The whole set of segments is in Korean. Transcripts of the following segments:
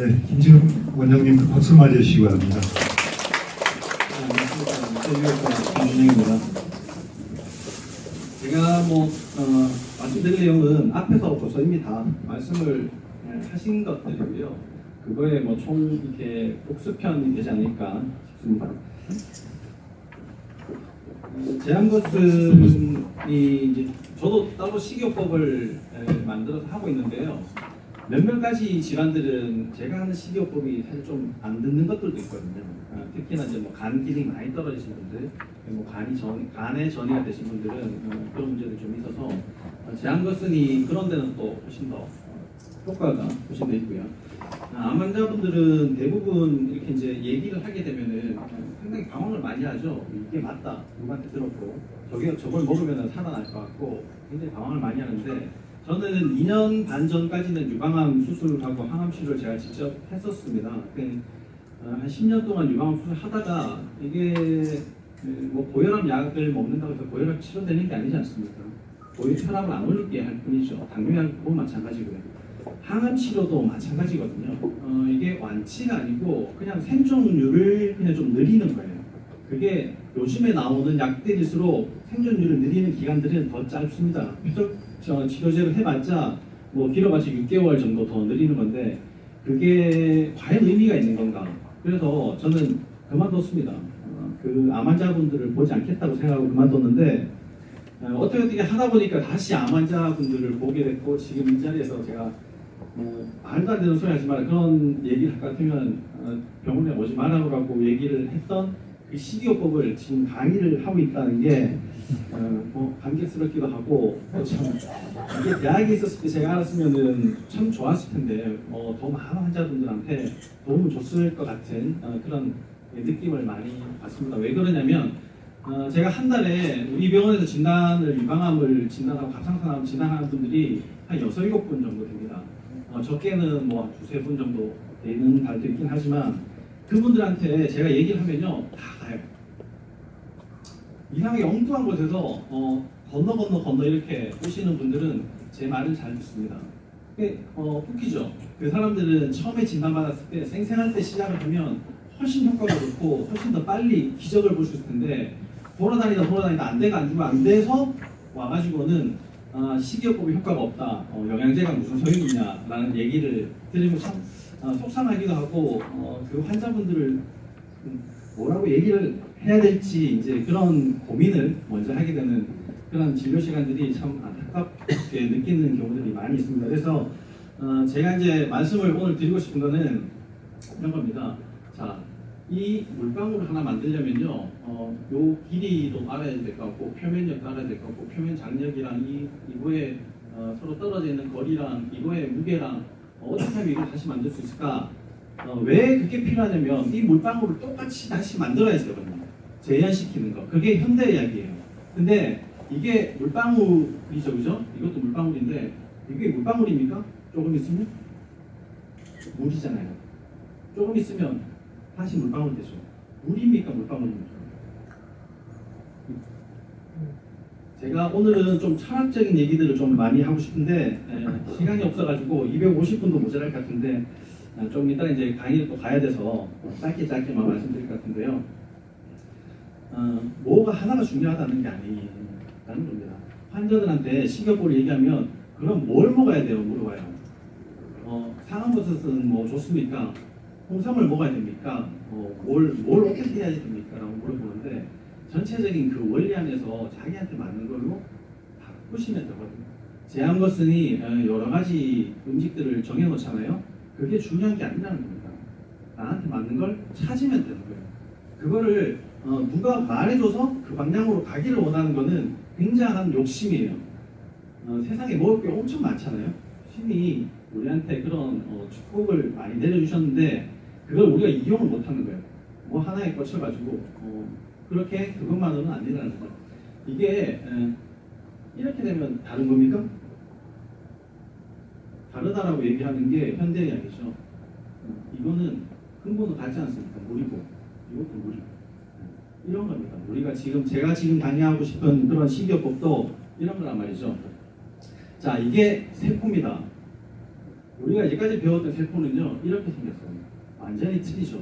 네, 김지훈 원장님 박수 맞아 주시기 바랍니다. 김준영입니다. 제가 말씀드릴 내용은 앞에서 벌써 이미 다 말씀을 하신 것들이고요. 그거에 총 이렇게 복수편이 되지 않을까 싶습니다. 제한것은 이제 저도 따로 식이요법을 만들어서 하고 있는데요. 몇몇 가지 질환들은 제가 하는 식이요법이 사실 좀 안 듣는 것들도 있거든요. 특히나 이제 간 기능이 많이 떨어지신 분들, 간에 전이가 되신 분들은 그런 문제들이 좀 있어서 제한것은이 그런 데는 또 훨씬 더 효과가 훨씬 더 있고요. 암 환자분들은 대부분 이렇게 이제 얘기를 하게 되면은 상당히 당황을 많이 하죠. 이게 맞다, 누구한테 들었고 저걸 먹으면 살아날 것 같고 굉장히 당황을 많이 하는데, 저는 2년 반 전까지는 유방암 수술하고 항암 치료를 제가 직접 했었습니다. 한 10년 동안 유방암 수술 하다가 이게 고혈압 약을 먹는다고 해서 고혈압 치료되는 게 아니지 않습니까? 혈압을 안 올리게 할 뿐이죠. 당뇨약도 마찬가지고요. 항암 치료도 마찬가지거든요. 이게 완치가 아니고 그냥 생존율을 그냥 좀 늘리는 거예요. 그게 요즘에 나오는 약들일수록 생존율을 늘리는 기간들은 더 짧습니다. 치료제를 해봤자 길어봤자 6개월 정도 더 늘리는 건데, 그게 과연 의미가 있는 건가? 그래서 저는 그만뒀습니다. 그 암 환자분들을 보지 않겠다고 생각하고 그만뒀는데, 어떻게 하다 보니까 다시 암 환자분들을 보게 됐고, 지금 이 자리에서 제가 말도 안 되는 소리 하지 마라, 그런 얘기를 할 것 같으면 병원에 오지 말라고 얘기를 했던 그 식이요법을 지금 강의를 하고 있다는 게 감격스럽기도 하고, 참 이게 대학에 있었을 때 제가 알았으면은 참 좋았을 텐데 더 많은 환자분들한테 도움을 줬을 것 같은 그런 느낌을 많이 받습니다. 왜 그러냐면 제가 한 달에 우리 병원에서 유방암을 진단하고 갑상선암 진단하는 분들이 한 6, 7분 정도 됩니다. 적게는 두세 분 정도 되는 달도 있긴 하지만, 그분들한테 제가 얘기를 하면요 다 가요. 이상하게 엉뚱한 곳에서 건너 이렇게 오시는 분들은 제 말을 잘 듣습니다. 웃기죠? 그 사람들은 처음에 진단받았을 때 생생할 때 시작을 하면 훨씬 효과가 좋고 훨씬 더 빨리 기적을 볼 수 있을 텐데, 돌아다니다 안 돼서 와가지고는 식이요법이 효과가 없다, 영양제가 무슨 소용이 있냐라는 얘기를 들으면 참 속상하기도 하고, 그 환자분들을 뭐라고 얘기를 해야 될지 이제 그런 고민을 먼저 하게 되는 그런 진료 시간들이 참 안타깝게 느끼는 경우들이 많이 있습니다. 그래서 제가 이제 말씀을 오늘 드리고 싶은 거는 이런 겁니다. 자, 이 물방울을 하나 만들려면요, 요 길이도 알아야 될 것 같고, 표면력도 알아야 될 것 같고, 표면 장력이랑 이거에 서로 떨어져 있는 거리랑 이거의 무게랑 어떻게 하면 이걸 다시 만들 수 있을까? 왜 그게 필요하냐면 이 물방울을 똑같이 다시 만들어야 되거든요. 재현시키는 거. 그게 현대의학이에요. 근데 이게 물방울이죠, 그죠? 이것도 물방울인데 이게 물방울입니까? 조금 있으면 물이잖아요. 조금 있으면 다시 물방울 되죠. 물입니까? 물방울입니까? 제가 오늘은 좀 철학적인 얘기들을 좀 많이 하고 싶은데 시간이 없어가지고 250분도 모자랄 것 같은데, 좀 이따 이제 강의를 또 가야 돼서 짧게만 말씀드릴 것 같은데요. 뭐가 하나가 중요하다는 게 아니라는 겁니다. 환자들한테 식이요법을 얘기하면 그럼 뭘 먹어야 돼요? 물어봐요. 상황버섯은 좋습니까? 홍삼을 먹어야 됩니까? 뭘 어떻게 해야 됩니까? 라고 물어보는데, 전체적인 그 원리 안에서 자기한테 맞는 걸로 바꾸시면 되거든요. 제한것은이 여러 가지 음식들을 정해놓잖아요. 그게 중요한 게 아니라는 겁니다. 나한테 맞는 걸 찾으면 되는 거예요. 그거를 누가 말해줘서 그 방향으로 가기를 원하는 거는 굉장한 욕심이에요. 세상에 먹을 게 엄청 많잖아요. 신이 우리한테 그런 축복을 많이 내려주셨는데 그걸 우리가 이용을 못하는 거예요. 하나에 꽂혀가지고 그렇게 그것만으로는 안 된다는 거예요. 이게 이렇게 되면 다른 겁니까? 다르다라고 얘기하는 게 현대의학이죠. 이거는 근본은 같지 않습니까? 물이고 이것도 물이고 이런 겁니다. 우리가 제가 지금 강의하고 싶은 그런 식이요법도 이런 거란 말이죠. 자, 이게 세포입니다. 우리가 이제까지 배웠던 세포는요 이렇게 생겼어요. 완전히 틀리죠.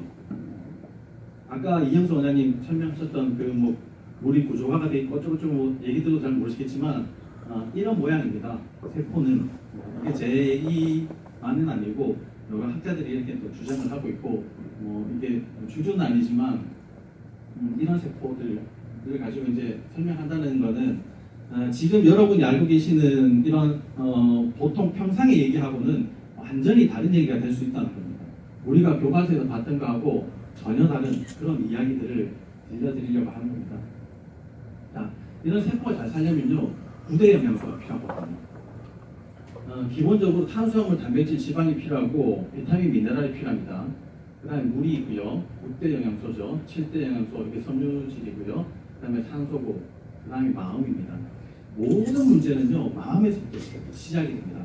아까 이영수 원장님 설명하셨던 그 뭐 물이 구조화가 돼 있고 어쩌고저쩌고 뭐 얘기 들어도 잘 모르시겠지만 이런 모양입니다. 세포는 이게 제 얘기만은 아니고 여러 학자들이 이렇게 또 주장을 하고 있고 이게 주주는 아니지만 이런 세포들을 가지고 이제 설명한다는 거는 지금 여러분이 알고 계시는 이런 보통 평상의 얘기하고는 완전히 다른 얘기가 될 수 있다는 겁니다. 우리가 교과서에서 봤던 거하고 전혀 다른 그런 이야기들을 들려드리려고 하는 겁니다. 자, 이런 세포가 잘 살려면요 9대 영양소가 필요하거든요. 기본적으로 탄수화물, 단백질, 지방이 필요하고 비타민, 미네랄이 필요합니다. 그 다음에 물이 있고요. 6대 영양소죠. 7대 영양소, 이게 섬유질이고요. 그 다음에 산소고, 그 다음에 마음입니다. 모든 문제는요, 마음에서부터 시작이 됩니다.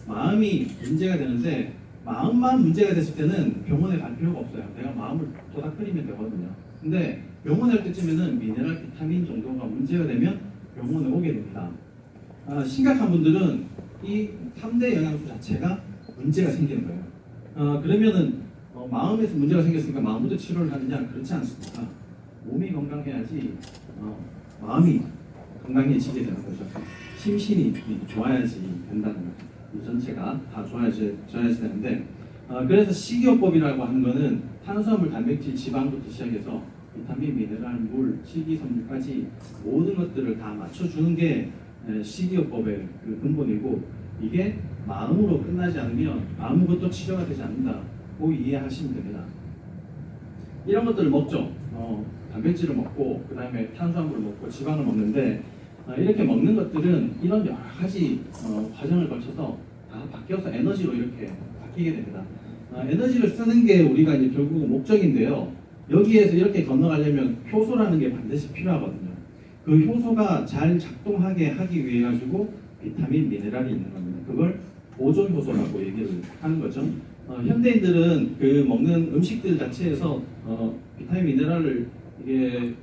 마음이 문제가 되는데, 마음만 문제가 됐을 때는 병원에 갈 필요가 없어요. 내가 마음을 도닥거리면 되거든요. 근데 병원에 갈 때쯤에는 미네랄, 비타민 정도가 문제가 되면 병원에 오게 됩니다. 심각한 분들은 이 3대 영양소 자체가 문제가 생기는 거예요. 그러면은 마음에서 문제가 생겼으니까 마음부터 치료를 하느냐? 그렇지 않습니다. 몸이 건강해야지 마음이 건강해지게 되는 거죠. 심신이 좋아야지 된다는 거죠. 이 전체가 다 좋아야지 되는데 그래서 식이요법이라고 하는 거는 탄수화물, 단백질, 지방부터 시작해서 비타민, 미네랄, 물, 식이섬유까지 모든 것들을 다 맞춰주는 게 식이요법의 그 근본이고 이게 마음으로 끝나지 않으면 아무것도 치료가 되지 않는다. 고 이해하시면 됩니다. 이런 것들을 먹죠. 단백질을 먹고 그 다음에 탄수화물을 먹고 지방을 먹는데 이렇게 먹는 것들은 이런 여러 가지 과정을 거쳐서 다 바뀌어서 에너지로 이렇게 바뀌게 됩니다. 에너지를 쓰는 게 우리가 이제 결국은 목적인데요. 여기에서 이렇게 건너가려면 효소라는 게 반드시 필요하거든요. 그 효소가 잘 작동하게 하기 위해 가지고 비타민, 미네랄이 있는 겁니다. 그걸 보존 효소라고 얘기를 하는 거죠. 현대인들은 그 먹는 음식들 자체에서 비타민, 미네랄을 이게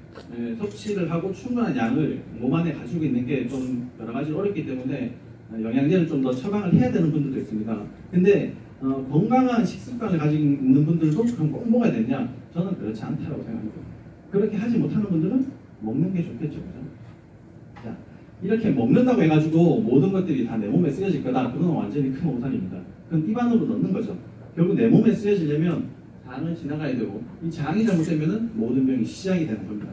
섭취를 하고 충분한 양을 몸 안에 가지고 있는 게 좀 여러 가지 어렵기 때문에 영양제를 좀 더 처방을 해야 되는 분들도 있습니다. 근데 건강한 식습관을 가지고 있는 분들도 그럼 꼭 먹어야 되냐? 저는 그렇지 않다고 생각합니다. 그렇게 하지 못하는 분들은 먹는 게 좋겠죠, 그죠? 자, 이렇게 먹는다고 해가지고 모든 것들이 다 내 몸에 쓰여질 거다. 그건 완전히 큰 오산입니다. 그건 입 안으로 넣는 거죠. 결국 내 몸에 쓰여지려면 장을 지나가야 되고 이 장이 잘못되면 모든 병이 시작이 되는 겁니다.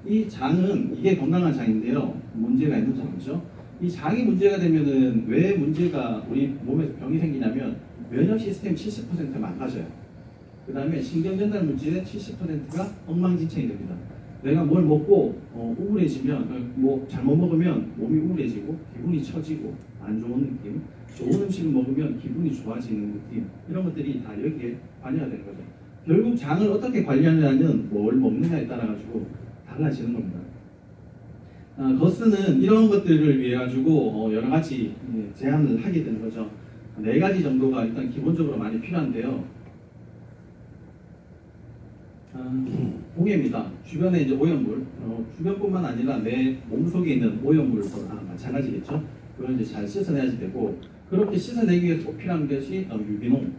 이 장은 이게 건강한 장인데요. 문제가 있는 장이죠. 이 장이 문제가 되면은 왜 문제가 우리 몸에서 병이 생기냐면 면역 시스템 70% 망가져요. 그 다음에 신경전달 물질의 70%가 엉망진창이 됩니다. 내가 뭘 먹고 우울해지면 뭐 잘못 먹으면 몸이 우울해지고 기분이 처지고 안 좋은 느낌, 좋은 음식을 먹으면 기분이 좋아지는 느낌, 이런 것들이 다 여기에 관여가 되는 거죠. 결국 장을 어떻게 관리하느냐는 뭘 먹느냐에 따라 가지고 달라지는 겁니다. 거스는 이런 것들을 위해 가지고 여러 가지 제안을 하게 되는 거죠. 4가지 정도가 일단 기본적으로 많이 필요한데요. 공해입니다. 주변에 이제 오염물, 주변뿐만 아니라 내 몸속에 있는 오염물도 마찬가지겠죠. 그걸 이제 잘 씻어내야지 되고, 그렇게 씻어내기 위해서 꼭 필요한 것이 유기농.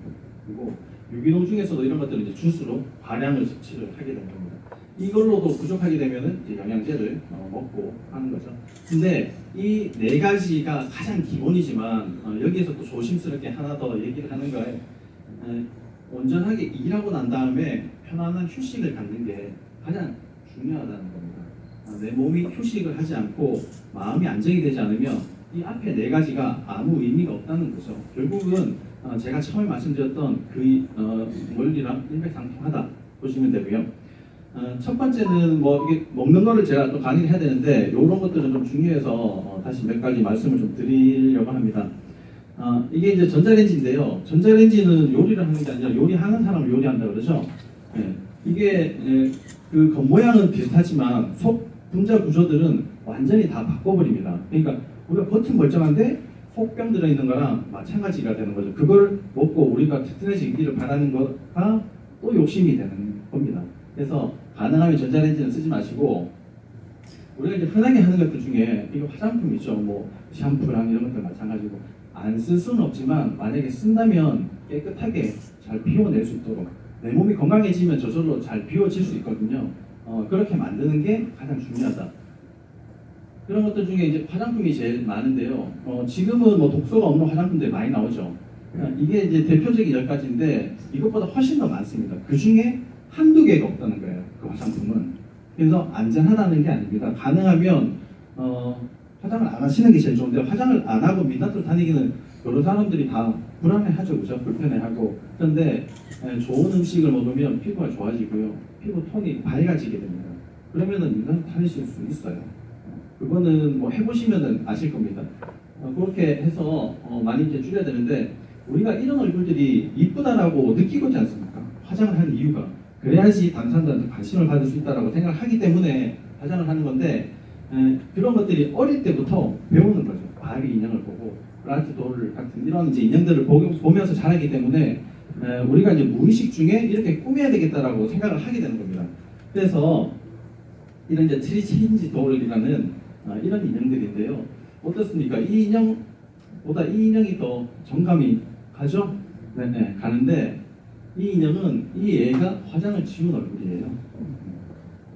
그리고 유기농 중에서도 이런 것들은 이제 주스로 과량을 섭취를 하게 되는 겁니다. 이걸로도 부족하게 되면은 이제 영양제를 먹고 하는 거죠. 근데 이 4가지가 가장 기본이지만 여기에서 또 조심스럽게 하나 더 얘기를 하는 거에 온전하게 일하고 난 다음에 편안한 휴식을 갖는 게 가장 중요하다는 겁니다. 내 몸이 휴식을 하지 않고 마음이 안정이 되지 않으면 이 앞에 4가지가 아무 의미가 없다는 거죠. 결국은 제가 처음에 말씀드렸던 그 원리랑 일맥상통하다 보시면 되고요. 첫 번째는 뭐 이게 먹는 거를 제가 또 강의를 해야 되는데 이런 것들은 좀 중요해서 다시 몇 가지 말씀을 좀 드리려고 합니다. 이게 이제 전자레인지인데요. 전자레인지는 요리를 하는 게 아니라 요리하는 사람을 요리한다 그러죠. 이게 그 겉모양은 비슷하지만 속 분자 구조들은 완전히 다 바꿔버립니다. 그러니까 우리가 겉은 멀쩡한데 속병 들어있는 거랑 마찬가지가 되는 거죠. 그걸 먹고 우리가 튼튼해지기를 바라는 거가 또 욕심이 되는 겁니다. 그래서 가능하면 전자레인지는 쓰지 마시고 우리가 이제 흔하게 하는 것들 중에 이거 화장품이죠. 뭐 샴푸랑 이런 것들 마찬가지고 안 쓸 수는 없지만 만약에 쓴다면 깨끗하게 잘 비워낼 수 있도록 내 몸이 건강해지면 저절로 잘 비워질 수 있거든요. 그렇게 만드는 게 가장 중요하다. 그런 것들 중에 이제 화장품이 제일 많은데요. 지금은 뭐 독소가 없는 화장품들이 많이 나오죠. 이게 이제 대표적인 10가지인데 이것보다 훨씬 더 많습니다. 그 중에 한두 개가 없다는 거예요. 그 화장품은. 그래서 안전하다는 게 아닙니다. 가능하면 화장을 안 하시는 게 제일 좋은데 화장을 안 하고 민낯으로 다니기는 여러 사람들이 다 불안해하죠. 그죠? 불편해하고. 그런데 좋은 음식을 먹으면 피부가 좋아지고요. 피부 톤이 밝아지게 됩니다. 그러면은 민낯으로 다니실 수 있어요. 그거는 뭐 해보시면은 아실 겁니다. 그렇게 해서 많이 이제 줄여야 되는데 우리가 이런 얼굴들이 이쁘다라고 느끼고 있지 않습니까? 화장을 하는 이유가 그래야지 당사자한테 관심을 받을 수 있다라고 생각을 하기 때문에 화장을 하는 건데 그런 것들이 어릴 때부터 배우는 거죠. 바비 인형을 보고 브라이트 돌 같은 이런 이제 인형들을 보면서 자라기 때문에 우리가 이제 무의식 중에 이렇게 꾸며야 되겠다라고 생각을 하게 되는 겁니다. 그래서 이런 이제 트리체인지 돌이라는 이런 인형들인데요. 어떻습니까? 이 인형보다 이 인형이 더 정감이 가죠? 네네 가는데 이 인형은 이 애가 화장을 지운 얼굴이에요.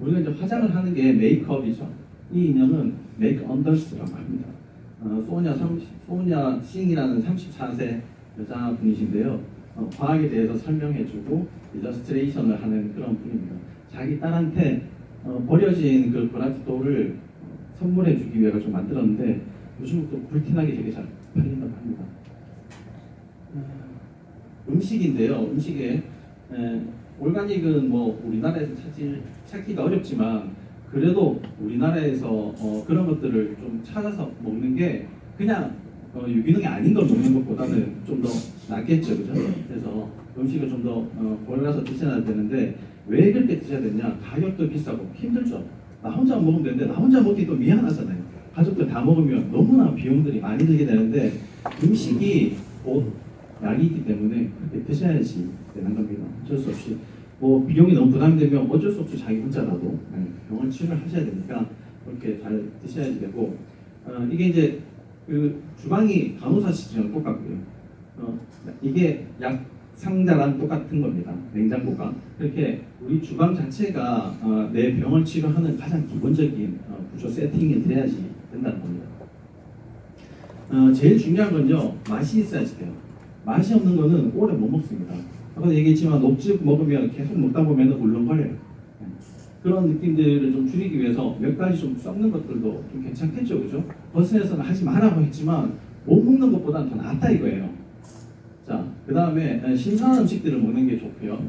우리가 이제 화장을 하는 게 메이크업이죠. 이 인형은 메이크 언더스라고 합니다. 소냐 싱이라는 34세 여자분이신데요. 과학에 대해서 설명해주고 일러스트레이션을 하는 그런 분입니다. 자기 딸한테 버려진 그 브라이트 돌을 선물해주기 위해 좀 만들었는데 요즘 또 굴티나게 되게 잘 팔린다고 합니다. 음식인데요. 음식에 올가닉은 뭐 우리나라에서 찾기가 어렵지만 그래도 우리나라에서 그런 것들을 좀 찾아서 먹는 게 그냥 유기농이 아닌 걸 먹는 것보다는 좀 더 낫겠죠, 그죠? 그래서 음식을 좀 더 골라서 드셔야 되는데 왜 그렇게 드셔야 되냐? 가격도 비싸고 힘들죠. 나 혼자 먹으면 되는데 나 혼자 먹기 또 미안하잖아요. 가족들 다 먹으면 너무나 비용들이 많이 들게 되는데 음식이 곧 약이 있기 때문에 그렇게 드셔야지 되는 겁니다. 어쩔 수 없이 뭐 비용이 너무 부담되면 어쩔 수 없이 자기 혼자라도 병원 치료를 하셔야 되니까 그렇게 잘 드셔야지 되고 이게 이제 그 주방이 간호사시랑 똑같고요. 이게 약 상자랑 똑같은 겁니다. 냉장고가. 그렇게 우리 주방 자체가 내 병을 치료하는 가장 기본적인 구조 세팅이 돼야지 된다는 겁니다. 제일 중요한 건요. 맛이 있어야지 돼요. 맛이 없는 거는 오래 못 먹습니다. 아까 얘기했지만 녹즙 먹으면 계속 먹다 보면 울렁거려요. 그런 느낌들을 좀 줄이기 위해서 몇 가지 좀 썩는 것들도 좀 괜찮겠죠, 그죠? 버스에서는 하지 말라고 했지만 못 먹는 것보다는 더 낫다 이거예요. 자, 그 다음에 신선한 음식들을 먹는 게 좋고요.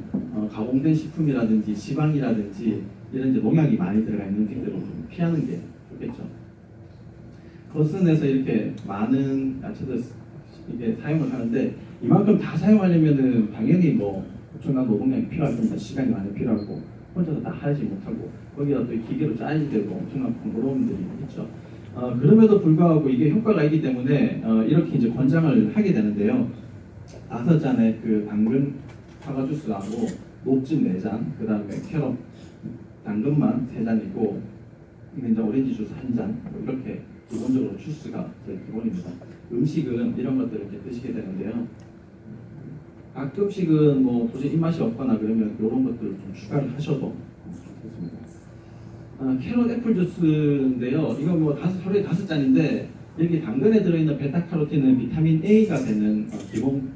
가공된 식품이라든지 지방이라든지 이런 이제 농약이 많이 들어가 있는 음식들을 좀 피하는 게 좋겠죠. 버스에서 이렇게 많은 야채들 이게 사용을 하는데 이만큼 다 사용하려면은 당연히 뭐 엄청난 노동량이 필요할 겁니다. 시간이 많이 필요하고 혼자서 다 하지 못하고 거기다 또 기계로 짜야지 되고 엄청난 번거로움들이 있죠. 그럼에도 불구하고 이게 효과가 있기 때문에 이렇게 이제 권장을 하게 되는데요. 5잔의 그 당근 사과 주스하고 녹즙 4잔, 그 다음에 캐럿 당근만 3잔이고 이제 오렌지 주스 1잔 이렇게 기본적으로 주스가 제일 기본입니다. 음식은 이런 것들을 이렇게 드시게 되는데요. 가끔씩은 뭐 도저히 입맛이 없거나 그러면 이런 것들을 좀 추가를 하셔도 좋겠습니다. 캐럿 애플 주스인데요. 이거 뭐 하루에 5잔인데 여기 당근에 들어있는 베타카로틴은 비타민 A가 되는 기본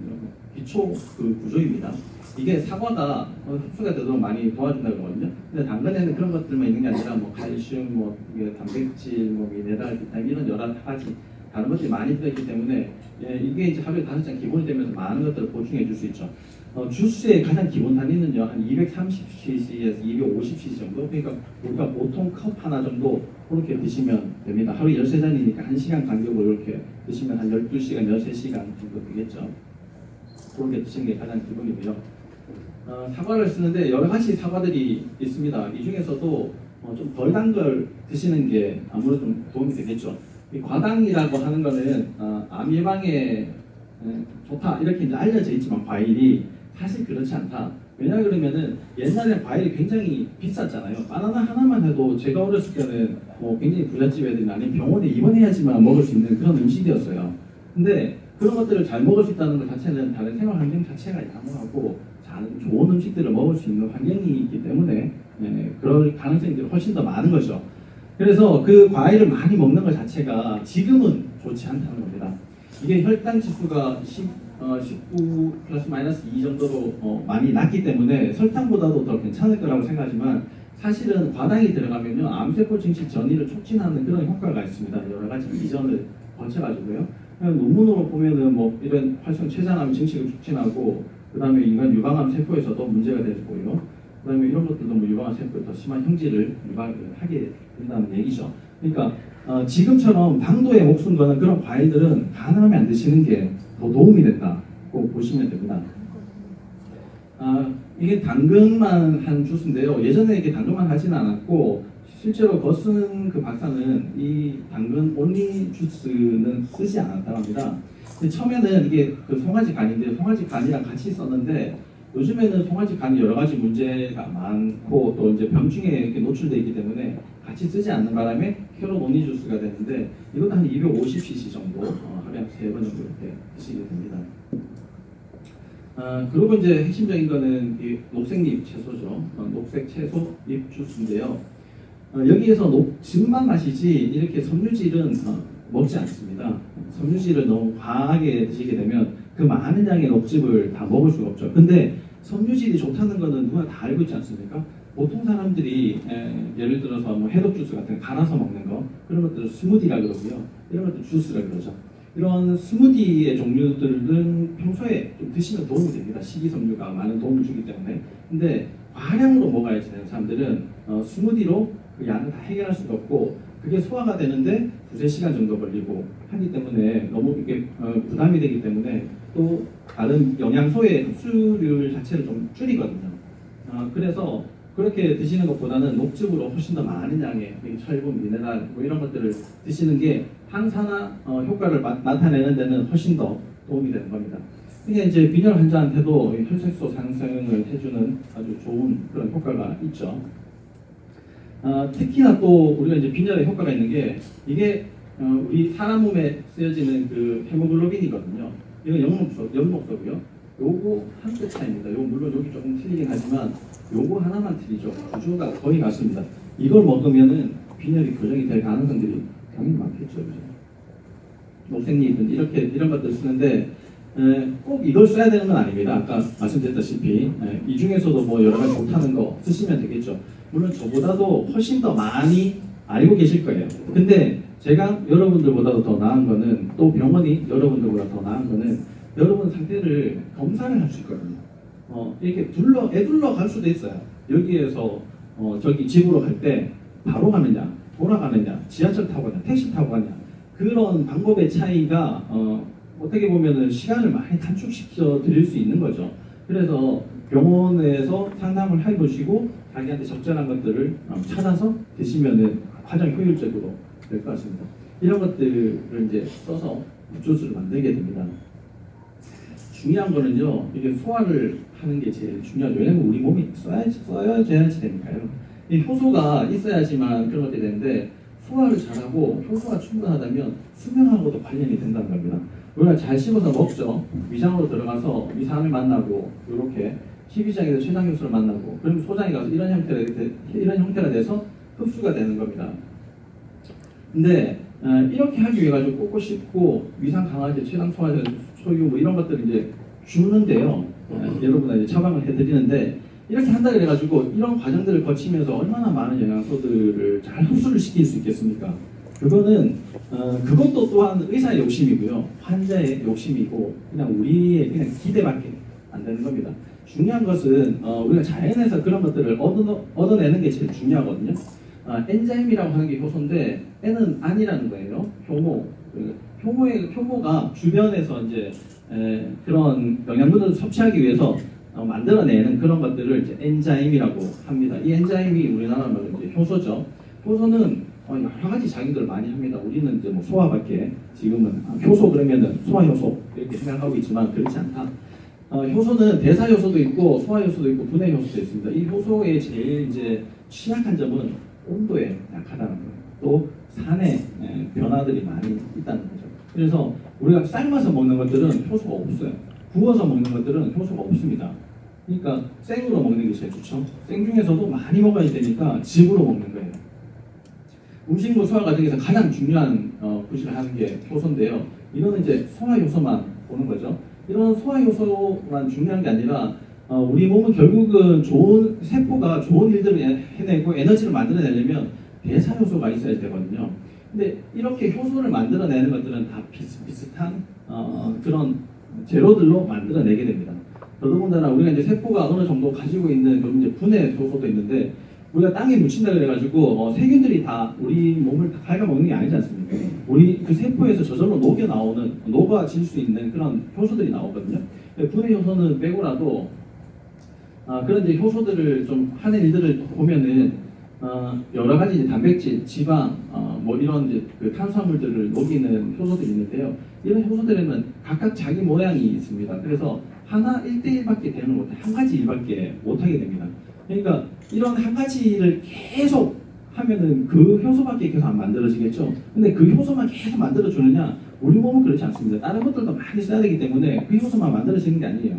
기초 그 구조입니다. 이게 사과가 흡수가 되도록 많이 도와준다고 하거든요. 근데 당근에는 그런 것들만 있는 게 아니라 뭐 칼슘, 뭐 이게 단백질, 뭐 미네랄, 비타민 이런 여러 가지 다른 것들이 많이 들어있기 때문에 이게 이제 하루에 5잔 기본이 되면서 많은 것들을 보충해 줄 수 있죠. 주스의 가장 기본 단위는요 한 230cc에서 250cc 정도. 그러니까 우리가 보통 컵 하나 정도 그렇게 드시면 됩니다. 하루에 13잔이니까 1시간 간격으로 이렇게 드시면 한 12시간, 13시간 정도 되겠죠. 그렇게 드시는 게 가장 기본이고요. 사과를 쓰는데 여러 가지 사과들이 있습니다. 이 중에서도 좀 덜 단 걸 드시는 게 아무래도 좀 도움이 되겠죠. 이 과당이라고 하는 거는 암 예방에 좋다 이렇게 이제 알려져 있지만 과일이 사실 그렇지 않다. 왜냐 그러면은 옛날에 과일이 굉장히 비쌌잖아요. 바나나 하나만 해도 제가 어렸을 때는 굉장히 부잣집 애들이 아니면 병원에 입원해야지만 먹을 수 있는 그런 음식이었어요. 근데 그 그런 것들을 잘 먹을 수 있다는 것 자체는 다른 생활 환경 자체가 양호하고 좋은 음식들을 먹을 수 있는 환경이 있기 때문에 그럴 가능성이 훨씬 더 많은 거죠. 그래서 그 과일을 많이 먹는 것 자체가 지금은 좋지 않다는 겁니다. 이게 혈당 지수가 19 플러스 마이너스 2 정도로 많이 낮기 때문에 설탕보다도 더 괜찮을 거라고 생각하지만 사실은 과당이 들어가면요 암세포 증식 전이를 촉진하는 그런 효과가 있습니다. 여러 가지 이전을 거쳐가지고요. 논문으로 보면은 뭐 이런 활성 췌장암 증식을 촉진하고 그 다음에 인간 유방암 세포에서도 문제가 되고요. 그 다음에 이런 것들도 뭐 유방암 세포에 더 심한 형질을 유발하게 된다는 얘기죠. 그러니까 지금처럼 당도에 목숨 거는 그런 과일들은 가능하면 안 드시는 게 더 도움이 된다고 보시면 됩니다. 이게 당근만 한 주스인데요. 예전에 이게 당근만 하지는 않았고 실제로 거슨 그 박사는 이 당근 온리 주스는 쓰지 않았다고 합니다. 근데 처음에는 이게 그 송아지 간인데 송아지 간이랑 같이 썼는데 요즘에는 송아지 간이 여러 가지 문제가 많고 또 이제 병충해에 이렇게 노출되어 있기 때문에 같이 쓰지 않는 바람에 캐럿 온리 주스가 되는데 이것도 한 250cc 정도 하루에 3번 정도 이렇게 드시게 됩니다. 그리고 이제 핵심적인 거는 이 녹색잎 채소죠. 녹색 채소 잎 주스인데요. 여기에서 즙만 마시지 이렇게 섬유질은 먹지 않습니다. 섬유질을 너무 과하게 드시게 되면 그 많은 양의 녹즙을 다 먹을 수가 없죠. 근데 섬유질이 좋다는 거는 누가 다 알고 있지 않습니까? 보통 사람들이 예를 들어서 뭐 해독 주스 같은 거 갈아서 먹는 거 그런 것들을 스무디라 그러고요. 이런 것들 주스라 그러죠. 이런 스무디의 종류들은 평소에 좀 드시면 도움이 됩니다. 식이섬유가 많은 도움을 주기 때문에. 근데 과량으로 먹어야지 되는 사람들은 스무디로 그 양을 다 해결할 수가 없고 그게 소화가 되는데 2~3시간 정도 걸리고 하기 때문에 너무 이게 부담이 되기 때문에 또 다른 영양소의 흡수율 자체를 좀 줄이거든요. 그래서 그렇게 드시는 것보다는 녹즙으로 훨씬 더 많은 양의 철분, 미네랄 뭐 이런 것들을 드시는 게 항산화 효과를 나타내는 데는 훨씬 더 도움이 되는 겁니다. 이게 이제 빈혈 환자한테도 혈색소 상승을 해주는 아주 좋은 그런 효과가 있죠. 특히나 또 우리가 이제 빈혈에 효과가 있는 게 이게 우리 사람 몸에 쓰여지는 그 헤모글로빈이거든요. 이건 영목소고요. 요거 한 끗 차이입니다. 요거 물론 여기 조금 틀리긴 하지만 요거 하나만 틀리죠. 구조가 거의 같습니다. 이걸 먹으면은 빈혈이 교정이 될 가능성들이 당연히 많겠죠. 녹색잎은 이런 것들 쓰는데 꼭 이걸 써야 되는 건 아닙니다. 아까 말씀드렸다시피 이 중에서도 뭐 여러 가지 못하는 거 쓰시면 되겠죠. 물론 저보다도 훨씬 더 많이 알고 계실 거예요. 근데 제가 여러분들보다도 더 나은 거는 또 병원이 여러분들보다 더 나은 거는 여러분 상태를 검사를 할 수 있거든요. 이렇게 애둘러 갈 수도 있어요. 여기에서 저기 집으로 갈 때 바로 가느냐, 돌아가느냐, 지하철 타고 가냐, 택시 타고 가냐 그런 방법의 차이가 어떻게 보면은 시간을 많이 단축시켜 드릴 수 있는 거죠. 그래서 병원에서 상담을 해보시고 자기한테 적절한 것들을 찾아서 드시면은 가장 효율적으로 될 것 같습니다. 이런 것들을 이제 써서 주스를 만들게 됩니다. 중요한 거는요, 이게 소화를 하는 게 제일 중요하죠. 왜냐면 우리 몸이 써야지 되니까요. 이 효소가 있어야지만 그런 것들이 되는데 소화를 잘하고 효소가 충분하다면 수명하고도 관련이 된다는 겁니다. 우리가 잘 씹어서 먹죠. 위장으로 들어가서 위산을 만나고 이렇게 식이장에서 췌장효소를 만나고 그럼 소장에 가서 이런 형태가 돼서 흡수가 되는 겁니다. 근데 이렇게 하기 위해 가지고 꼭꼭 씹고 위산 강화제, 췌장 소화제, 소유 뭐 이런 것들을 이제 주는데요. 여러분한테 처방을 해드리는데 이렇게 한다 그래가지고 이런 과정들을 거치면서 얼마나 많은 영양소들을 잘 흡수를 시킬 수 있겠습니까? 그거는 그것도 또한 의사의 욕심이고요, 환자의 욕심이고 그냥 우리의 그냥 기대밖에 안 되는 겁니다. 중요한 것은 우리가 자연에서 그런 것들을 얻어내는 게 제일 중요하거든요. 엔자임이라고 하는 게 효소인데 N은 안이라는 거예요. 효모가 주변에서 이제 그런 영양분을 섭취하기 위해서 만들어내는 그런 것들을 이제 엔자임이라고 합니다. 이 엔자임이 우리나라 말로 이제 효소죠. 효소는 여러 가지 작용들을 많이 합니다. 우리는 이제 뭐 소화밖에 지금은 효소 그러면은 소화효소 이렇게 생각하고 있지만 그렇지 않다. 효소는 대사 효소도 있고 소화 효소도 있고 분해 효소도 있습니다. 이 효소의 제일 이제 취약한 점은 온도에 약하다는 거예요. 또 산의 변화들이 많이 있다는 거죠. 그래서 우리가 삶아서 먹는 것들은 효소가 없어요. 구워서 먹는 것들은 효소가 없습니다. 그러니까 생으로 먹는 게 제일 좋죠. 생 중에서도 많이 먹어야 되니까 즙으로 먹는 거예요. 음식물 소화 과정에서 가장 중요한 구실을 하는 게 효소인데요. 이거는 이제 소화 효소만 보는 거죠. 이런 소화 효소만 중요한 게 아니라 우리 몸은 결국은 좋은 세포가 좋은 일들을 해내고 에너지를 만들어내려면 대사 효소가 있어야 되거든요. 근데 이렇게 효소를 만들어내는 것들은 다 비슷비슷한 그런 재료들로 만들어내게 됩니다. 더더군다나 우리가 이제 세포가 어느 정도 가지고 있는 그런 이제 분해 효소도 있는데 우리가 땅에 묻힌다 그래가지고 세균들이 다 우리 몸을 다 갉아먹는 게 아니지 않습니까? 우리 그 세포에서 저절로 녹아질 수 있는 그런 효소들이 나오거든요. 분해 효소는 빼고라도 그런 이제 효소들을 좀 하는 일들을 보면은 여러 가지 이제 단백질, 지방, 뭐 이런 이제 그 탄수화물들을 녹이는 효소들이 있는데요. 이런 효소들에는 각각 자기 모양이 있습니다. 그래서 하나 1대1밖에 되는 못해 한 가지 일밖에 못하게 됩니다. 그러니까 이런 한 가지를 계속 하면은 그 효소밖에 계속 안 만들어지겠죠. 근데 그 효소만 계속 만들어주느냐? 우리 몸은 그렇지 않습니다. 다른 것들도 많이 써야 되기 때문에 그 효소만 만들어지는 게 아니에요.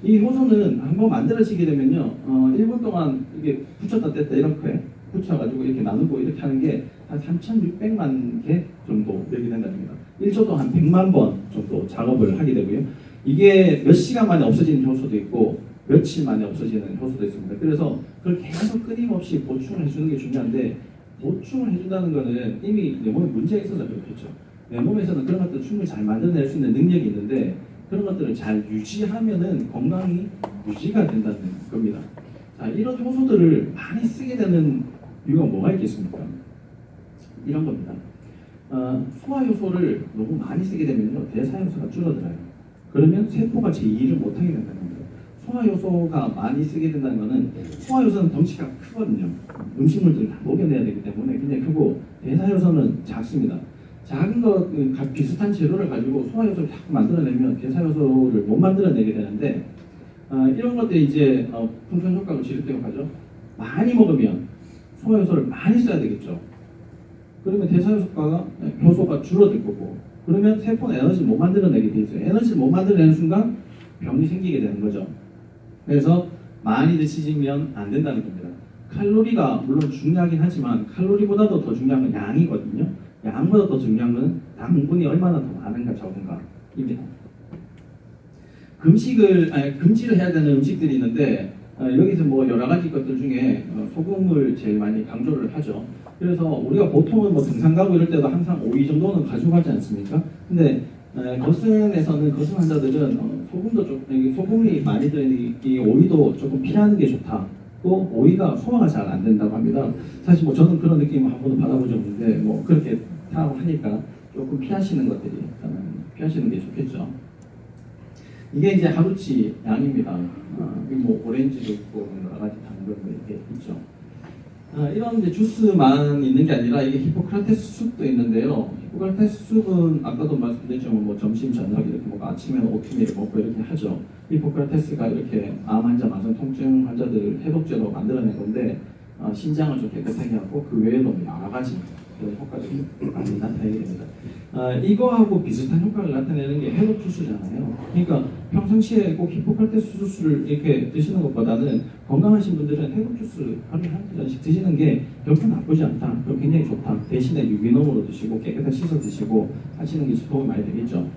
이 효소는 한번 만들어지게 되면요, 1분 동안 이게 붙였다 뗐다 이렇게 붙여가지고 이렇게 나누고 이렇게 하는 게 한 3,600만 개 정도 되게 된답니다. 1초도 한 100만 번 정도 작업을 하게 되고요. 이게 몇 시간 만에 없어지는 효소도 있고 며칠 만에 없어지는 효소도 있습니다. 그래서 그걸 계속 끊임없이 보충을 해주는 게 중요한데 보충을 해준다는 거는 이미 내 몸에 문제가 있어서 그렇겠죠. 내 몸에서는 그런 것들을 충분히 잘 만들어낼 수 있는 능력이 있는데 그런 것들을 잘 유지하면은 건강이 유지가 된다는 겁니다. 자, 이런 효소들을 많이 쓰게 되는 이유가 뭐가 있겠습니까? 이런 겁니다. 소화 효소를 너무 많이 쓰게 되면요, 대사 효소가 줄어들어요. 그러면 세포가 제 일을 못하게 된다는 겁니다. 소화 효소가 많이 쓰게 된다는 것은 소화 효소는 덩치가 크거든요. 음식물들을 다 녹여내야 되기 때문에 굉장히 크고 대사 효소는 작습니다. 작은 것 비슷한 재료를 가지고 소화 효소를 자꾸 만들어내면 대사 효소를 못 만들어내게 되는데 이런 것들이 이제 풍선 효과로 지속되고 가죠. 많이 먹으면 소화 효소를 많이 써야 되겠죠. 그러면 대사 효소가 줄어들 거고 그러면 세포는 에너지를 못 만들어내게 돼 있어요. 에너지를 못 만들어내는 순간 병이 생기게 되는 거죠. 그래서 많이 드시면 안 된다는 겁니다. 칼로리가 물론 중요하긴 하지만 칼로리보다도 더 중요한 건 양이거든요. 양보다 더 중요한 건 당분이 얼마나 더 많은가 적은가입니다. 금지를 해야 되는 음식들이 있는데 여기서 뭐 여러 가지 것들 중에 소금을 제일 많이 강조를 하죠. 그래서 우리가 보통은 뭐 등산 가고 이럴 때도 항상 오이 정도는 가져가지 않습니까? 근데 거슴에서는 거슴 환자들은 소금이 많이 들어있는 이 오이도 조금 피하는 게 좋다. 또 오이가 소화가 잘 안 된다고 합니다. 사실 뭐 저는 그런 느낌을 한 번도 받아보지 않는데 뭐 그렇게 하니까 조금 피하시는 것들이 피하시는 게 좋겠죠. 이게 이제 하루치 양입니다. 뭐 오렌지도 있고 여러 가지 당근도 이렇게 있죠. 이런 이제 주스만 있는 게 아니라 이게 히포크라테스 숲도 있는데요. 히포크라테스 숲은 아까도 말씀드렸지만 뭐 점심 저녁 이렇게 먹고 아침에는 오트밀 먹고 이렇게 하죠. 히포크라테스가 이렇게 암 환자, 만성 통증 환자들을 해독제로 만들어낸 건데 신장을 좀 깨끗하게 하고 그 외에도 여러 가지 그런 효과들이 많이 나타나게 됩니다. 이거하고 비슷한 효과를 나타내는 게 해독 주스잖아요. 그러니까 평상시에 꼭 히포크라테스 주스를 이렇게 드시는 것보다는 건강하신 분들은 해독 주스를 하루에 한 잔씩 드시는 게 결코 나쁘지 않다. 그럼 굉장히 좋다. 대신에 유기농으로 드시고 깨끗하게 씻어 드시고 하시는 게 도움이 많이 되겠죠.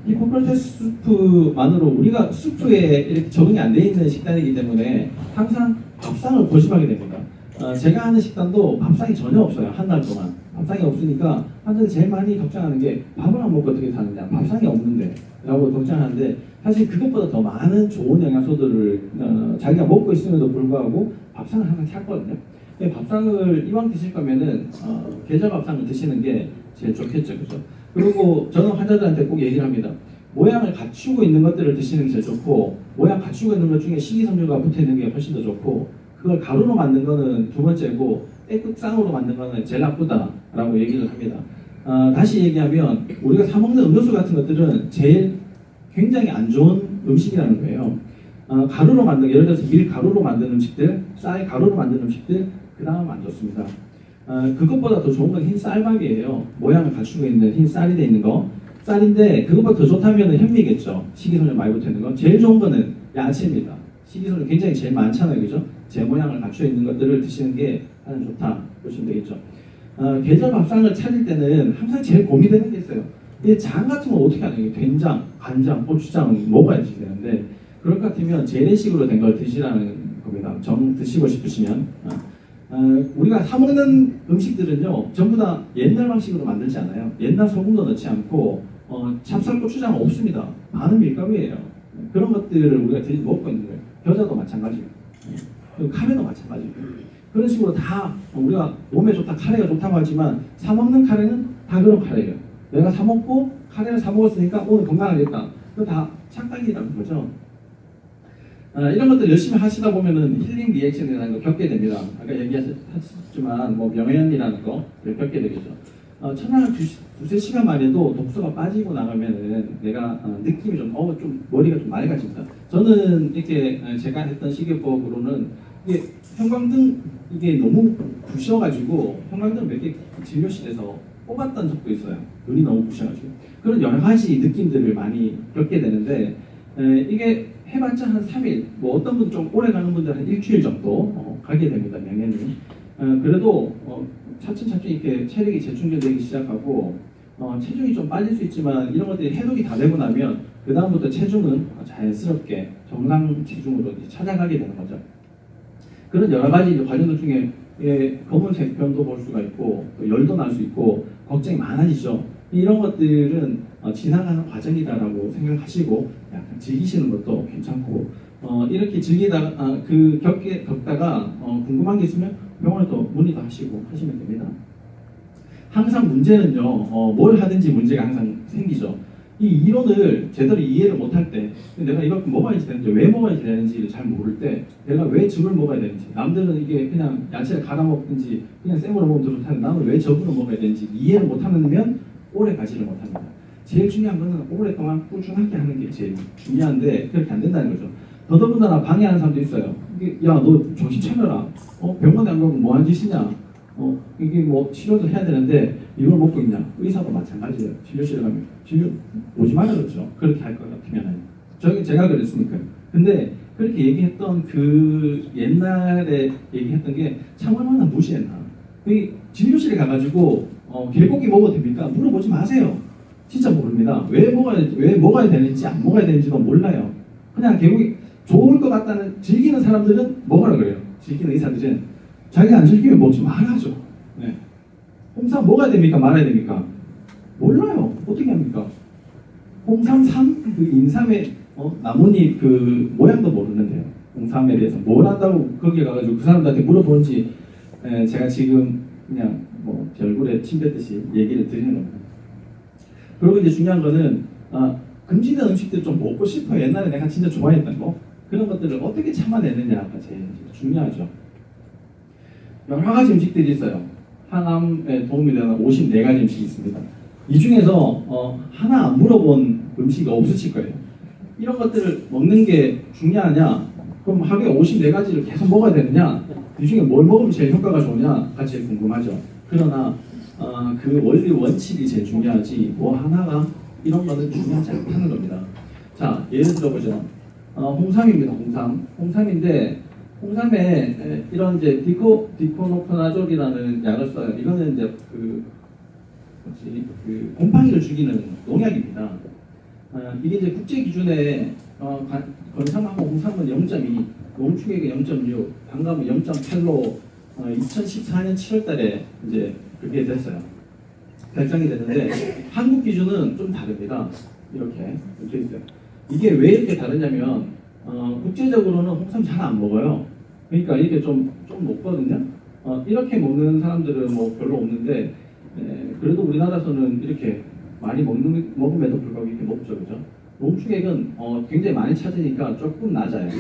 히포크라테스 수프만으로 우리가 수프에 이렇게 적응이 안 돼 있는 식단이기 때문에 항상 밥상을 고집하게 됩니다. 제가 하는 식단도 밥상이 전혀 없어요. 한 달 동안 밥상이 없으니까 환자들이 제일 많이 걱정하는 게 밥을 안 먹고 어떻게 사느냐, 밥상이 없는데 라고 걱정하는데 사실 그것보다 더 많은 좋은 영양소들을 자기가 먹고 있음에도 불구하고 밥상을 항상 찾거든요. 밥상을 이왕 드실 거면은 계절 밥상을 드시는 게 제일 좋겠죠, 그죠? 그리고 저는 환자들한테 꼭 얘기를 합니다. 모양을 갖추고 있는 것들을 드시는 게 제일 좋고 모양 갖추고 있는 것 중에 식이섬유가 붙어 있는 게 훨씬 더 좋고 그걸 가루로 만든 거는 두 번째고 액극상으로 만든 거는 제일 나쁘다라고 얘기를 합니다. 다시 얘기하면 우리가 사 먹는 음료수 같은 것들은 제일 굉장히 안 좋은 음식이라는 거예요. 가루로 만든 예를 들어서 밀 가루로 만든 음식들, 쌀 가루로 만든 음식들 그 다음 안 좋습니다. 그것보다 더 좋은 건 흰 쌀밥이에요. 모양을 갖추고 있는 흰 쌀이 돼 있는 거. 쌀인데 그것보다 더 좋다면 현미겠죠. 식이섬유 많이 붙어 있는 건. 제일 좋은 거는 야채입니다. 식이섬유 굉장히 제일 많잖아요, 그죠? 제 모양을 갖춰 있는 것들을 드시는 게 가장 좋다 보시면 되겠죠. 계절 밥상을 차릴 때는 항상 제일 고민되는 게 있어요. 이 장 같은 건 어떻게 하냐? 된장, 간장, 고추장 먹어야지 되는데 그럴 것 같으면 재래식으로 된 걸 드시라는 겁니다. 정 드시고 싶으시면. 우리가 사 먹는 음식들은요 전부 다 옛날 방식으로 만들지 않아요. 옛날 소금도 넣지 않고 찹쌀고추장 없습니다. 많은 밀가루예요. 그런 것들을 우리가 먹고 있는 거예요. 겨자도 마찬가지고 카레도 마찬가지고 그런 식으로 다 우리가 몸에 좋다 카레가 좋다고 하지만 사 먹는 카레는 다 그런 카레예요. 내가 사 먹고 카레를 사 먹었으니까 오늘 건강하겠다. 그거 다 착각이라는 거죠. 이런 것들 열심히 하시다 보면은 힐링 리액션이라는 걸 겪게 됩니다. 아까 얘기하셨지만 뭐 명현이라는 거 겪게 되겠죠. 첫날 두세 시간만 해도 독소가 빠지고 나가면은 내가 느낌이 좀 머리가 좀 맑아집니다. 저는 이렇게 제가 했던 식이요법으로는 이게 형광등 이게 너무 부셔가지고 형광등 몇 개 진료실에서 뽑았던 적도 있어요. 눈이 너무 부셔가지고 그런 여러 가지 느낌들을 많이 겪게 되는데 이게 해봤자 한 3일, 뭐 어떤 분 좀 오래 가는 분들은 한 일주일 정도 가게 됩니다, 명예는. 그래도 차츰차츰 이렇게 체력이 재충전되기 시작하고 체중이 좀 빠질 수 있지만 이런 것들이 해독이 다 되고 나면 그 다음부터 체중은 자연스럽게 정상 체중으로 이제 찾아가게 되는 거죠. 그런 여러 가지 관련들 중에 검은색 변도 볼 수가 있고 또 열도 날 수 있고 걱정이 많아지죠. 이런 것들은 지나가는 과정이다라고 생각하시고 약간 즐기시는 것도 괜찮고 이렇게 즐기다가 겪다가 궁금한 게 있으면 병원에 또 문의도 하시고 하시면 됩니다. 항상 문제는요 뭘 하든지 문제가 항상 생기죠. 이 이론을 제대로 이해를 못할 때 내가 이걸 먹어야지 되는지 왜 먹어야지 되는지를 잘 모를 때 내가 왜 즙을 먹어야 되는지 남들은 이게 그냥 야채를 갈아 먹든지 그냥 생으로 먹으면 좋다는데 나는 왜 즙으로 먹어야 되는지 이해를 못하면 오래 가지를 못합니다. 제일 중요한 거는 오랫동안 꾸준하게 하는 게 제일 중요한데 그렇게 안 된다는 거죠. 더더군다나 방해하는 사람도 있어요. 야, 너 정신 차려라. 병원에 안 가고 뭐 하는 짓이냐. 이게 뭐 치료도 해야 되는데 이걸 먹고 있냐. 의사도 마찬가지예요. 진료실에 가면 진료 오지 말라 그러죠. 그렇게 할 것 같으면 제가 그랬으니까요. 근데 그렇게 얘기했던 그 옛날에 얘기했던 게 참 얼마나 무시했나. 진료실에 가가지고 개고기 먹어도 됩니까? 물어보지 마세요. 진짜 모릅니다. 왜 먹어야 되는지 안 먹어야 되는지도 몰라요. 그냥 개고기 좋을 것 같다는 즐기는 사람들은 먹으라 그래요. 즐기는 의사들은 자기가 안 즐기면 먹지 말아야죠. 네. 홍삼 먹어야 됩니까? 말아야 됩니까? 몰라요. 어떻게 합니까? 홍삼 그 인삼의 나뭇잎 그 모양도 모르는데요. 홍삼에 대해서 뭘 한다고 거기에 가가지고 그 사람들한테 물어보는지 제가 지금 그냥 뭐 제 얼굴에 침 뱉듯이 얘기를 드리는 겁니다. 그리고 이제 중요한 거는 금지된 음식들 좀 먹고 싶어요. 옛날에 내가 진짜 좋아했던 거 그런 것들을 어떻게 참아내느냐가 제일 중요하죠. 여러 가지 음식들이 있어요. 항암에 도움이 되는 54가지 음식이 있습니다. 이 중에서 하나 안 물어본 음식이 없으실 거예요. 이런 것들을 먹는 게 중요하냐? 그럼 하루에 54가지를 계속 먹어야 되느냐? 이 중에 뭘 먹으면 제일 효과가 좋으냐가 제일 궁금하죠. 그러나 그 원리 원칙이 제일 중요하지 뭐 하나가 이런 거는 중요하지 않다는 겁니다. 자, 예를 들어보죠. 홍삼입니다. 홍삼인데 홍삼에 이런 이제 디코노코나졸이라는 약을 써요. 이거는 이제 그 곰팡이를 죽이는 농약입니다. 이게 이제 국제 기준에 건삼하고 홍삼은 0.2, 농축액이 0.6, 단감은 0.8로 2014년 7월달에 이제 그게 됐어요. 결정이 됐는데 한국 기준은 좀 다릅니다. 이렇게 붙어 있어요. 이게 왜 이렇게 다르냐면 국제적으로는 홍삼 잘 안 먹어요. 그러니까 이게 좀 높거든요. 이렇게 먹는 사람들은 뭐 별로 없는데 그래도 우리나라에서는 이렇게 많이 먹음에도 불구하고 이렇게 먹죠, 그죠? 농축액은 굉장히 많이 찾으니까 조금 낮아요.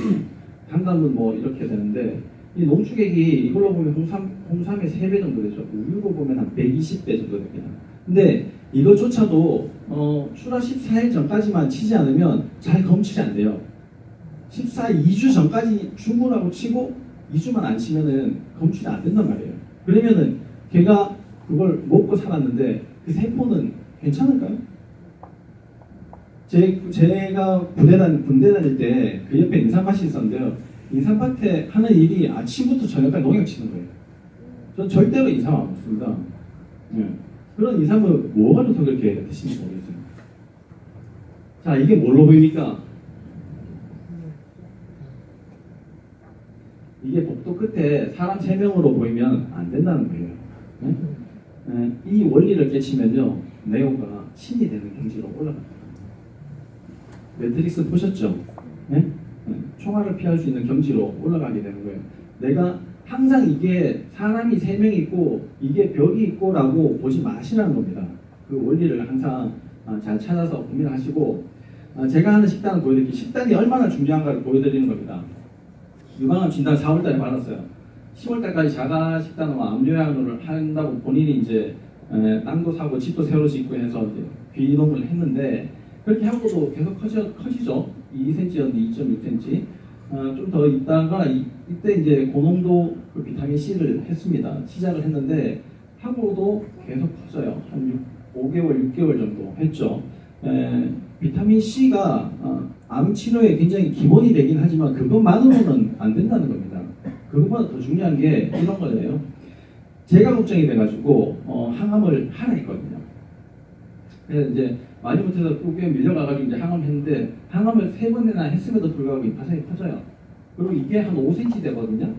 단감은 뭐 이렇게 되는데 이 농축액이 이걸로 보면 홍삼의 3배 정도 되죠. 우유로 보면 한 120배 정도 됩니다. 근데 이것조차도 출하 14일 전까지만 치지 않으면 잘 검출이 안 돼요. 2주 전까지 충분하고 치고 2주만 안 치면은 검출이 안 된단 말이에요. 그러면은 걔가 그걸 먹고 살았는데 그 세포는 괜찮을까요? 제가 군대 다닐 때 그 옆에 인삼밭이 있었는데요. 인삼밭에 하는 일이 아침부터 저녁까지 농약 치는 거예요. 전 절대로 인삼 안 먹습니다. 예. 그런 인삼을 뭐가 좋다고 그렇게 드시는지 모르겠어요. 자, 이게 뭘로 보입니까? 이게 복도 끝에 사람 3명으로 보이면 안 된다는 거예요. 예? 이 원리를 깨치면요, 네오가 신이 되는 경지로 올라갑니다. 매트릭스 보셨죠? 예? 총알을 피할 수 있는 경지로 올라가게 되는 거예요. 내가 항상 이게 사람이 3명 있고 이게 벽이 있고라고 보지 마시라는 겁니다. 그 원리를 항상 잘 찾아서 고민하시고, 제가 하는 식단을 보여드릴게요. 식단이 얼마나 중요한가를 보여드리는 겁니다. 유방암 진단 4월달에 받았어요. 10월달까지 자가 식단으로 암요양을 한다고 본인이 이제 땅도 사고 집도 새로 짓고 해서 이제 귀농을 했는데, 그렇게 하고도 계속 커지죠. 2cm였는데 2.6cm. 좀 더 있다가 이때 이제 고농도 그 비타민 C를 했습니다. 시작을 했는데 하고도 계속 커져요. 한 5개월, 6개월 정도 했죠. 비타민 C가 암 치료에 굉장히 기본이 되긴 하지만 그것만으로는 안 된다는 겁니다. 그것보다 더 중요한 게 이런 거예요. 제가 걱정이 돼가지고 항암을 하라 했거든요. 그래서 이제 많이 못해서 꽤 밀려가가지고 이제 항암했는데, 항암을 3번이나 했음에도 불구하고 임파선이 커져요. 그리고 이게 한 5cm 되거든요.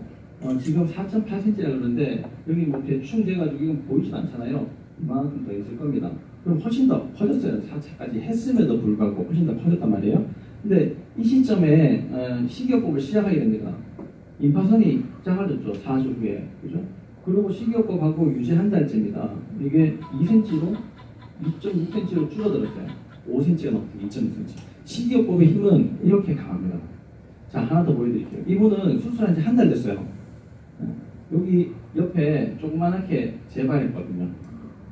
지금 4.8cm라 그러는데 여기 뭐 대충 돼가지고 이건 보이진 않잖아요. 이만큼 더 있을 겁니다. 그럼 훨씬 더 커졌어요. 4차까지 했음에도 불구하고 훨씬 더 커졌단 말이에요. 근데 이 시점에 식이요법을 시작하게 됩니다. 임파선이 작아졌죠. 4주 후에. 그죠? 그리고 식이요법하고 유지 한 달째입니다. 이게 2cm로 2.6cm로 줄어들었어요. 5cm가 넘게 2.6cm. 식이요법의 힘은 이렇게 강합니다. 자, 하나 더 보여드릴게요. 이분은 수술한 지 한 달 됐어요. 여기 옆에 조그만하게 재발했거든요.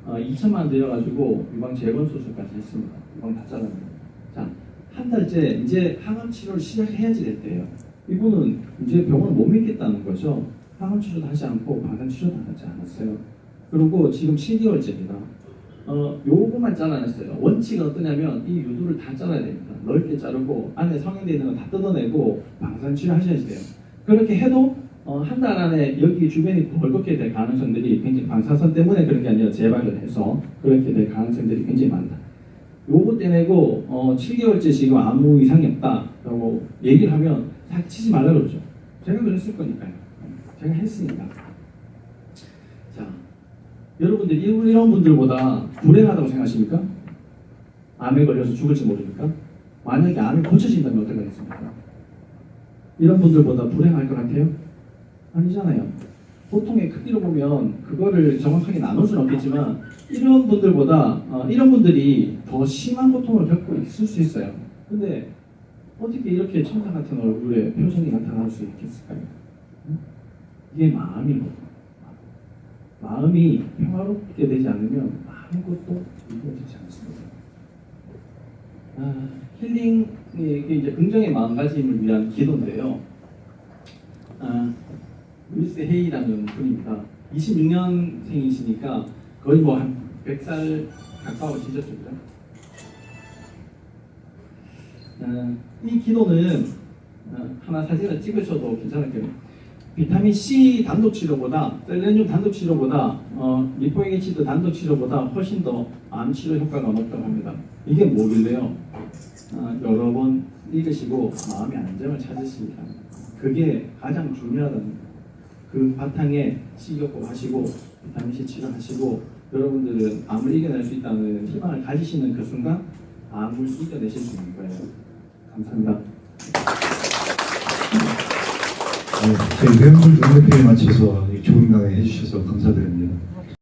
2천만 원 들여가지고 유방 재건 수술까지 했습니다. 유방 다 잘랐는데. 자, 한 달째 이제 항암 치료를 시작해야지 됐대요. 이분은 이제 병원을 못 믿겠다는 거죠. 항암 치료도 하지 않고 방사선 치료도 하지 않았어요. 그리고 지금 7개월째입니다. 요거만 잘라냈어요. 원칙은 어떠냐면 이 유두를 다 잘라야 됩니다. 넓게 자르고 안에 성형되어 있는 거 다 뜯어내고 방사선 치료 하셔야지 돼요. 그렇게 해도 한 달 안에 여기 주변이 벌겋게 될 가능성들이 굉장히, 방사선 때문에 그런 게 아니라 재발을 해서 그렇게 될 가능성들이 굉장히 많다. 요거 떼내고 7개월째 지금 아무 이상이 없다라고 얘기를 하면 치지 말라고 그러죠. 제가 그랬을 거니까요. 제가 했으니까. 자, 여러분들 이런 분들보다 불행하다고 생각하십니까? 암에 걸려서 죽을지 모르니까? 만약에 암이 고쳐진다면 어떡하겠습니까? 이런 분들보다 불행할 것 같아요? 아니잖아요. 보통의 크기로 보면 그거를 정확하게 나눌 수는 없겠지만 이런 분들보다 이런 분들이 더 심한 고통을 겪고 있을 수 있어요. 근데 어떻게 이렇게 천사 같은 얼굴에 표정이 나타날 수 있겠을까요? 이게 마음이거든요. 마음이 평화롭게 되지 않으면 아무것도 이루어지지 않습니다. 힐링이 이제 긍정의 마음가짐을 위한 기도인데요. 루이스 헤이라는 분입니다. 26년생이시니까 거의 뭐 한 100살 가까워지셨죠. 이 기도는 하나 사진을 찍으셔도 괜찮을 거예요. 비타민 C 단독 치료보다, 셀레늄 단독 치료보다, 리포익 애시드 단독 치료보다 훨씬 더 암 치료 효과가 높다고 합니다. 이게 뭐길래요? 여러 번 읽으시고 마음의 안정을 찾으십니다. 그게 가장 중요하다는, 그 바탕에 식이요법 하시고 비타민 C 치료하시고 여러분들은 암을 이겨낼 수 있다는 희망을 가지시는 그 순간 암을 이겨내실 수 있는 거예요. 감사합니다. 저희 회원들 눈높이에 맞춰서 좋은 강의 해주셔서 감사드립니다.